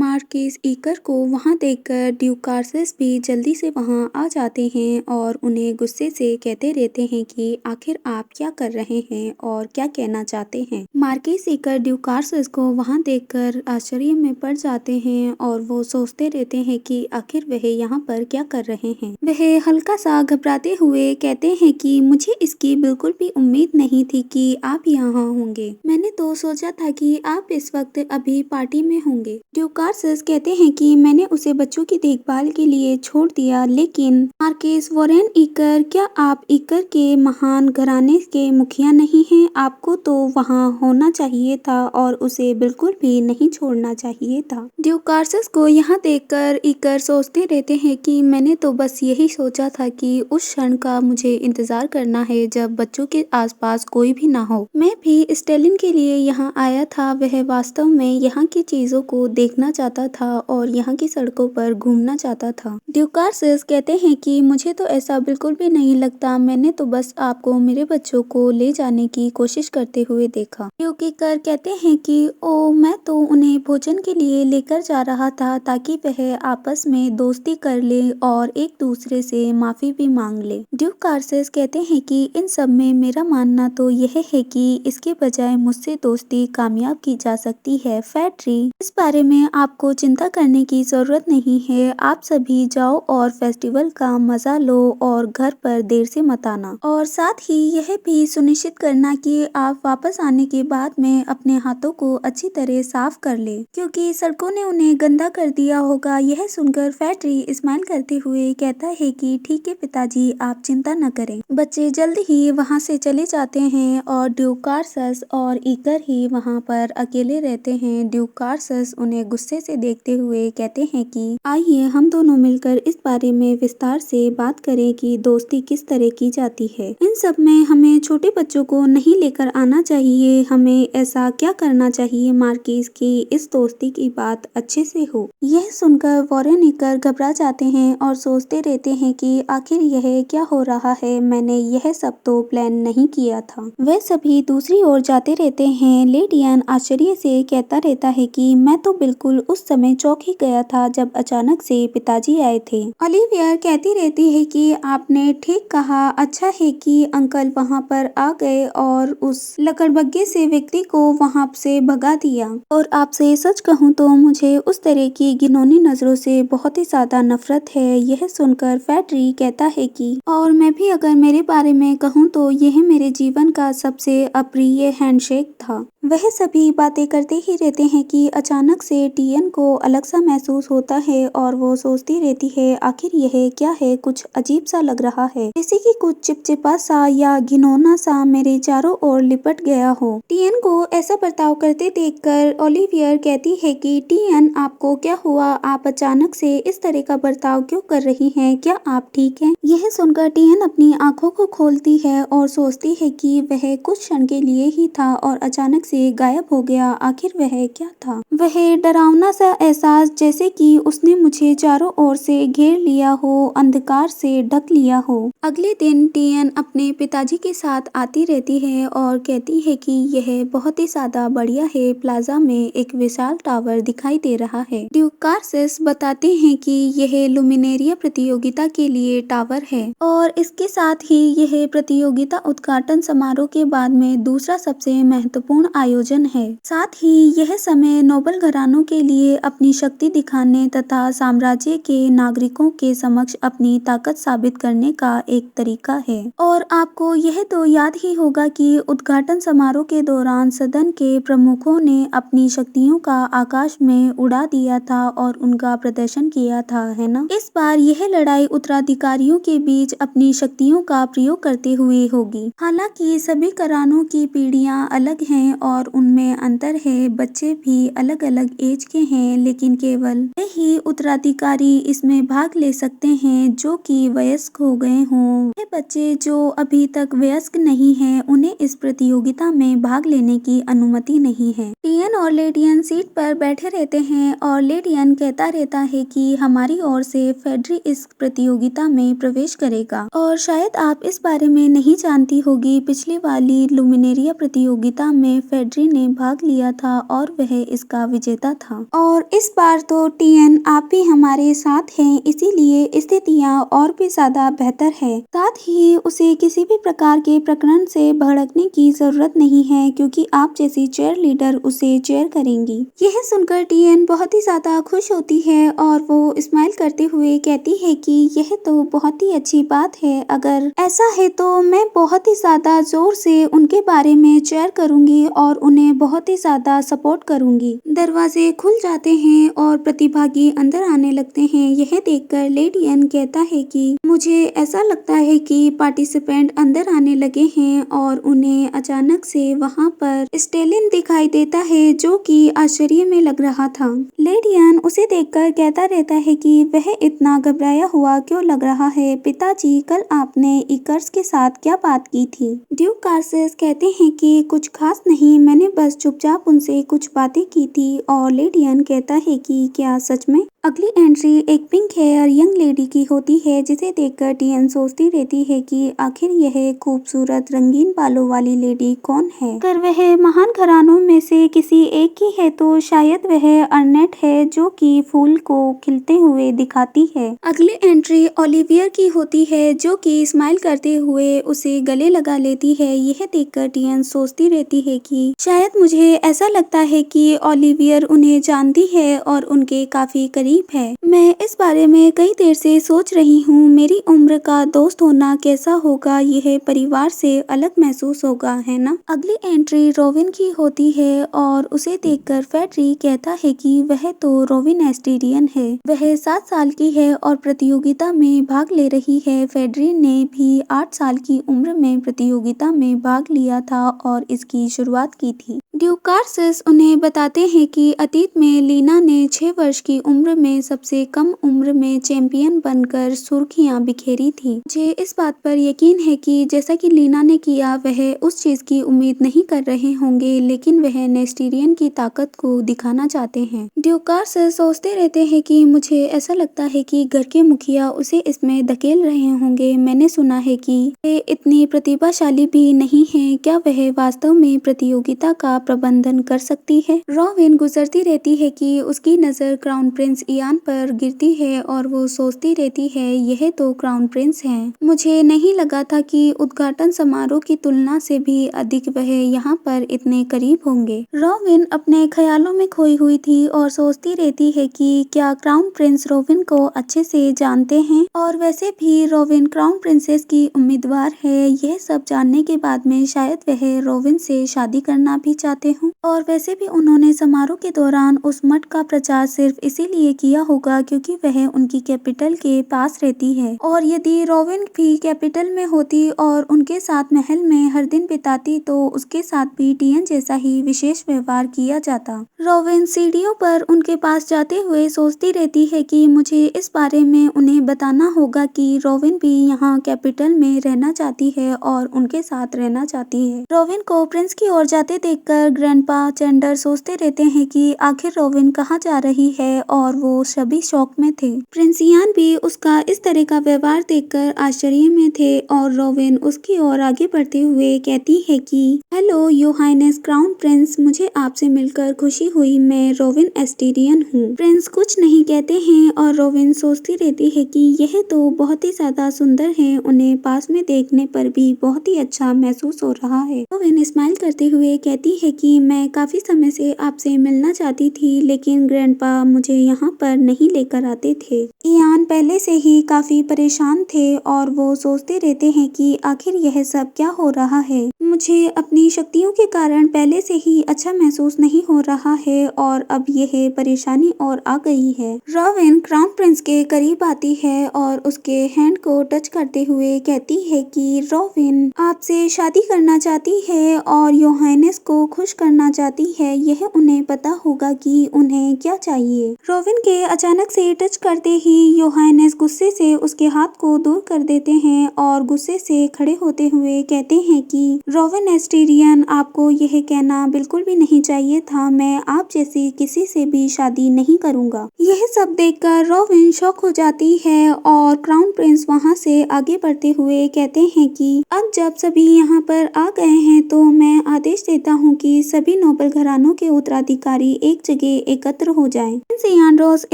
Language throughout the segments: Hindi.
मार्किस ईकर को वहां देखकर ड्यूक कार्सिस भी जल्दी से वहां आ जाते हैं और उन्हें गुस्से से कहते रहते हैं कि आखिर आप क्या कर रहे हैं और क्या कहना चाहते हैं। मार्किस ईकर ड्यूक कार्सिस को वहां देखकर आश्चर्य में पड़ जाते हैं और वो सोचते रहते हैं कि आखिर वह यहाँ पर क्या कर रहे हैं। वह हल्का सा घबराते हुए कहते हैं कि मुझे इसकी बिल्कुल भी उम्मीद नहीं थी कि आप यहाँ होंगे। मैंने तो सोचा था कि आप इस वक्त अभी पार्टी में होंगे। ड्यूक कार्सिस कहते हैं कि मैंने उसे बच्चों की देखभाल के लिए छोड़ दिया, लेकिन मार्किस वॉरेन ईकर, क्या आप ईकर के महान घराने के मुखिया नहीं हैं? आपको तो वहाँ होना चाहिए था और उसे बिल्कुल भी नहीं छोड़ना चाहिए था। ड्यूक कार्सिस को यहाँ देखकर ईकर सोचते रहते हैं कि मैंने तो बस यही सोचा था कि उस क्षण का मुझे इंतजार करना है जब बच्चों के आसपास कोई भी ना हो। मैं भी स्टेलिन के लिए यहाँ आया था। वह वास्तव में यहाँ की चीजों को देखना चाहता था और यहाँ की सड़कों पर घूमना चाहता था। ड्यूक कार्सिस कहते हैं कि मुझे तो ऐसा बिल्कुल भी नहीं लगता, मैंने तो बस आपको मेरे बच्चों को ले जाने की कोशिश करते हुए देखा। ड्यूक ईकर कहते हैं कि ओ, मैं तो उन्हें भोजन के लिए लेकर जा रहा था ताकि वह आपस में दोस्ती कर ले और एक दूसरे से माफी भी मांग ले। ड्यूक कार्सिस कहते हैं कि इन सब में मेरा मानना तो यह है कि इसके बजाय मुझसे दोस्ती कामयाब की जा सकती है। फैट्री, इस बारे में आपको चिंता करने की जरूरत नहीं है। आप सभी जाओ और फेस्टिवल का मजा लो और घर पर देर से मत आना, और साथ ही यह भी सुनिश्चित करना कि आप वापस आने के बाद में अपने हाथों को अच्छी तरह साफ कर ले, क्योंकि सड़कों ने उन्हें गंदा कर दिया होगा। यह सुनकर फैट्री स्माइल करते हुए कहता है कि ठीक है पिताजी, आप चिंता न करें। बच्चे जल्द ही वहाँ से चले जाते हैं और ड्यूक कार्सिस और ईकर ही वहाँ पर अकेले रहते हैं। ड्यूक कार्सिस उन्हें गुस्से से देखते हुए कहते हैं कि आइए हम दोनों मिलकर इस बारे में विस्तार से बात करें कि दोस्ती किस तरह की जाती है। इन सब में हमें छोटे बच्चों को नहीं लेकर आना चाहिए। हमें ऐसा क्या करना चाहिए मार्किस की इस दोस्ती की बात अच्छे से हो। यह सुनकर वॉरेन ईकर घबरा जाते हैं और सोचते रहते हैं कि आखिर यह क्या हो रहा है, मैंने यह सब तो प्लान नहीं किया था। वे सभी दूसरी ओर जाते रहते हैं। लेडियन आश्चर्य से कहता रहता है कि मैं तो बिल्कुल उस समय चौंक ही गया था जब अचानक से पिताजी आए थे। ओलिविया कहती रहती है कि आपने ठीक कहा, अच्छा है कि अंकल वहाँ पर आ गए और उस लकड़बग्गे से व्यक्ति को वहाँ से भगा दिया। और आपसे सच कहूँ तो मुझे उस तरह की घिनौनी नजरों से बहुत ही ज्यादा नफरत है। यह सुनकर फैट्री कहता है कि और मैं भी अगर मेरे बारे में कहूँ तो यह मेरे जीवन का सबसे अप्रिय हैंडशेक था। वह सभी बातें करते ही रहते हैं कि अचानक से टियन को अलग सा महसूस होता है और वो सोचती रहती है आखिर यह क्या है, कुछ अजीब सा लग रहा है, जैसे कि कुछ चिपचिपा सा या घिनौना सा मेरे चारों ओर लिपट गया हो। टियन को ऐसा बर्ताव करते देखकर ओलिवियर कहती है कि टियन, आपको क्या हुआ? आप अचानक से इस तरह का बर्ताव क्यों कर रही हैं? क्या आप ठीक हैं? यह सुनकर टियन अपनी आंखों को खोलती है और सोचती है कि वह कुछ क्षण के लिए ही था और अचानक से गायब हो गया। आखिर वह क्या था? वह डरावना सा एहसास, जैसे कि उसने मुझे चारों ओर से घेर लिया हो, अंधकार से ढक लिया हो। अगले दिन टियन अपने पिताजी के साथ आती रहती है और कहती है कि यह बहुत ही ज्यादा बढ़िया है। प्लाजा में एक विशाल टावर दिखाई दे रहा है। ड्यूक कार्सिस बताते हैं कि यह लुमिनेरिया प्रतियोगिता के लिए टावर है और इसके साथ ही यह प्रतियोगिता उद्घाटन समारोह के बाद में दूसरा सबसे महत्वपूर्ण आयोजन है। साथ ही यह समय नोबल घरानों के लिए अपनी शक्ति दिखाने तथा साम्राज्य के नागरिकों के समक्ष अपनी ताकत साबित करने का एक तरीका है। और आपको यह तो याद ही होगा कि उद्घाटन समारोह के दौरान सदन के प्रमुखों ने अपनी शक्तियों का आकाश में उड़ा दिया था और उनका प्रदर्शन किया था, है ना? इस बार यह लड़ाई उत्तराधिकारियों के बीच अपनी शक्तियों का प्रयोग करते हुए होगी। हालांकि सभी घरानों की पीढ़ियां अलग हैं और उनमें अंतर है, बच्चे भी अलग अलग एज के हैं, लेकिन केवल वे ही उत्तराधिकारी इसमें भाग ले सकते हैं जो कि वयस्क हो गए हों। वे बच्चे जो अभी तक वयस्क नहीं हैं, उन्हें इस प्रतियोगिता में भाग लेने की अनुमति नहीं है। टियन और लेडियन सीट पर बैठे रहते हैं और लेडियन कहता रहता है कि हमारी ओर से फेड्री इस प्रतियोगिता में प्रवेश करेगा। और शायद आप इस बारे में नहीं जानती होगी, पिछली वाली लुमिनेरिया प्रतियोगिता में फेड्री ने भाग लिया था और वह इसका विजेता था। और इस बार तो टीएन आप भी हमारे साथ हैं, इसीलिए स्थितियां और भी ज्यादा बेहतर है। साथ ही उसे किसी भी प्रकार के प्रकरण से भड़कने की जरूरत नहीं है, क्योंकि आप जैसी चेयर लीडर उसे चेयर करेंगी। यह सुनकर टीएन बहुत ही ज्यादा खुश होती है और वो स्माइल करते हुए कहती है कि यह तो बहुत ही अच्छी बात है, अगर ऐसा है तो मैं बहुत ही ज्यादा जोर से उनके बारे में चेयर करूंगी और उन्हें बहुत ही ज्यादा सपोर्ट करूंगी। दरवाजे खुल जाते हैं और प्रतिभागी अंदर आने लगते हैं। यह देखकर लेडी एन कहता है कि मुझे ऐसा लगता है कि पार्टिसिपेंट अंदर आने लगे हैं और उन्हें अचानक से वहां पर स्टेलिन दिखाई देता है, जो कि आश्चर्य में लग रहा था। लेडी एन उसे देखकर कहता रहता है कि वह इतना घबराया हुआ क्यों लग रहा है। पिताजी, कल आपने इकर्स के साथ क्या बात की थी? ड्यूक कार्सेस कहते हैं कि कुछ खास नहीं, मैंने बस चुपचाप उनसे कुछ बातें की थी। और लेडी एन कहता है कि क्या सच में? अगली एंट्री एक पिंक हेयर यंग लेडी की होती है, जिसे देखकर टीएन सोचती रहती है कि आखिर यह खूबसूरत रंगीन बालों वाली लेडी कौन है। अगर वह महान घरानों में से किसी एक की है तो शायद वह अर्नेट है, जो कि फूल को खिलते हुए दिखाती है। अगली एंट्री ओलिवियर की होती है, जो कि स्माइल करते हुए उसे गले लगा लेती है। यह देखकर टीएन सोचती रहती है कि शायद मुझे ऐसा लगता है कि ओलिवियर उन्हें जानती है और उनके काफी करीब है। मैं इस बारे में कई देर से सोच रही हूँ, मेरी उम्र का दोस्त होना कैसा होगा, यह परिवार से अलग महसूस होगा, है ना? अगली एंट्री रोविन की होती है और उसे देखकर फेड्री कहता है कि वह तो रोविन एस्टीरियन है। वह 7 साल की है और प्रतियोगिता में भाग ले रही है। फेड्री ने भी 8 साल की उम्र में प्रतियोगिता में भाग लिया था और इसकी शुरुआत की थी। ड्यूक कार्सेस उन्हें बताते हैं कि अतीत में लीना ने 6 वर्ष की उम्र में सबसे कम उम्र में चैंपियन बनकर सुर्खियां बिखेरी थी। मुझे इस बात पर यकीन है कि जैसा कि लीना ने किया, वह उस चीज की उम्मीद नहीं कर रहे होंगे, लेकिन वह नेस्टीरियन की ताकत को दिखाना चाहते हैं। ड्यूक कार्सेस सोचते रहते हैं कि मुझे ऐसा लगता है कि घर के मुखिया उसे इसमें धकेल रहे होंगे। मैंने सुना है कि वे इतनी प्रतिभाशाली भी नहीं है, क्या वह वास्तव में प्रतियोगिता का प्रबंधन कर सकती है? रोविन गुजरती रहती है कि उसकी नजर क्राउन प्रिंस इयान पर गिरती है और वो सोचती रहती है, यह तो क्राउन प्रिंस हैं। मुझे नहीं लगा था कि उद्घाटन समारोह की तुलना से भी अधिक वह यहाँ पर इतने करीब होंगे। रोविन अपने ख्यालों में खोई हुई थी और सोचती रहती है कि क्या क्राउन प्रिंस रोविन को अच्छे से जानते हैं, और वैसे भी रोविन क्राउन प्रिंसेस की उम्मीदवार है। यह सब जानने के बाद में शायद वह रोविन से शादी करना भी चाहते हों, और वैसे भी उन्होंने समारोह के दौरान उस मठ का प्रचार सिर्फ इसीलिए किया होगा क्योंकि वह उनकी कैपिटल के पास रहती है। और यदि रोविन भी कैपिटल में होती और उनके साथ महल में हर दिन बिताती तो उसके साथ भी टीएन जैसा ही विशेष व्यवहार किया जाता। रोविन सीढ़ियों पर उनके पास जाते हुए सोचती रहती है कि मुझे इस बारे में उन्हें बताना होगा कि रोविन भी यहाँ कैपिटल में रहना चाहती है और उनके साथ रहना चाहती है। रोविन को प्रिंस की ओर जाते देखकर ग्रैंडपा चैंडर सोचते रहते हैं कि आखिर रोविन कहाँ जा रही है, और वो सभी शौक में थे। प्रिंस इयान भी उसका इस तरह का व्यवहार देखकर आश्चर्य में थे और रोविन उसकी ओर आगे बढ़ते हुए कहती है कि hello your highness crown prince, मुझे आपसे मिलकर खुशी हुई। मैं रोविन एस्टीरियन हूँ। प्रिंस कुछ नहीं कहते हैं और रोविन सोचती रहती है कि यह तो बहुत ही ज्यादा सुंदर है, उन्हें पास में देखने पर भी बहुत ही अच्छा महसूस हो रहा है। रोविन स्माइल करते हुए कहती है कि मैं काफी समय से आपसे मिलना चाहती थी, लेकिन ग्रैंडपा मुझे यहाँ पर नहीं लेकर आते थे। इयान पहले से ही काफी परेशान थे और वो सोचते रहते हैं कि आखिर यह सब क्या हो रहा है। मुझे अपनी शक्तियों के कारण पहले से ही अच्छा महसूस नहीं हो रहा है और अब यह परेशानी और आ गई है। रोविन क्राउन प्रिंस के करीब आती है और उसके हैंड को टच करते हुए कहती है कि रोविन आपसे शादी करना चाहती है और योर हाइनेस को खुश करना चाहती है। यह उन्हें पता होगा कि उन्हें क्या चाहिए। रोविन के अचानक से टच करते ही योर हाइनेस गुस्से से उसके हाथ को दूर कर देते हैं और गुस्से से खड़े होते हुए कहते हैं कि रोविन एस्टीरियन, आपको यह कहना बिल्कुल भी नहीं चाहिए था। मैं आप जैसी किसी से भी शादी नहीं करूंगा। यह सब देखकर रोविन शॉक हो जाती है और क्राउन प्रिंस वहां से आगे बढ़ते हुए कहते हैं कि अब जब सभी यहाँ पर आ गए हैं तो मैं आदेश देता हूँ कि सभी नोबल घरानों के उत्तराधिकारी एक जगह एकत्र हो जाएं। प्रिंस इयान रॉस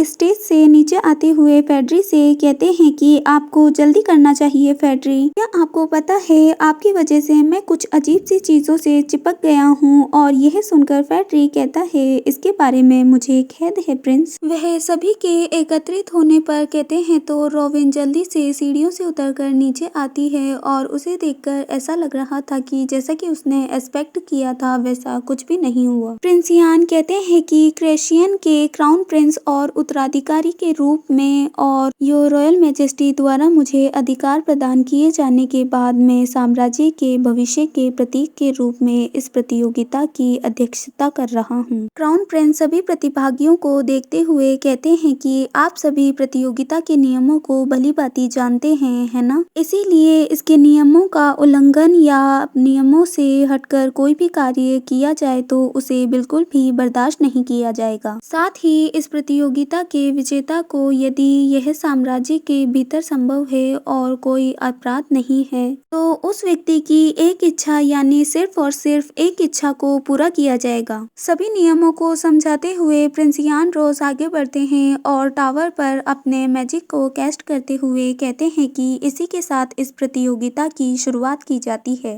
स्टेज से नीचे आते हुए फेड्री से कहते हैं कि आपको जल्दी करना चाहिए फेड्री। क्या आपको पता है आपकी वजह से मैं कुछ अजीब सी चीजों से चिपक गया हूँ। और यह सुनकर फेड्री कहता है इसके बारे में मुझे खेद है प्रिंस। वह सभी के एकत्रित होने पर कहते हैं तो रोवेन जल्दी से सीढ़ियों से उतरकर नीचे आती है और उसे देखकर ऐसा लग रहा था कि जैसा कि उसने एक्सपेक्ट किया था वैसा कुछ भी नहीं हुआ। प्रिंस इयान कहते हैं कि क्रेशियन के क्राउन प्रिंस और उत्तराधिकारी के रूप में और यो रॉयल मैजेस्टी द्वारा मुझे अधिकार प्रदान किए जाने के बाद मैं साम्राज्य के भविष्य के प्रतीक के रूप में इस प्रतियोगिता की अध्यक्षता कर रहा हूँ। क्राउन प्रिंस सभी प्रतिभागियों को देखते हुए कहते हैं कि आप सभी प्रतियोगिता के नियमों को भलीभांति जानते हैं, है ना? इसीलिए इसके नियमों का उल्लंघन या नियमों से हटकर कोई भी कार्य किया जाए तो उसे बिल्कुल भी बर्दाश्त नहीं किया जाएगा। साथ ही इस प्रतियोगिता के विजेता को यदि यह साम्राज्य के भीतर संभव है और कोई अपराध नहीं है तो उस व्यक्ति की एक इच्छा यानी सिर्फ और सिर्फ एक इच्छा को पूरा किया जाएगा। सभी नियमों को समझाते हुए प्रिंस इयान रॉस आगे बढ़ते हैं और टावर पर अपने मैजिक को कैस्ट करते हुए कहते हैं कि इसी के साथ इस प्रतियोगिता की शुरुआत की जाती है।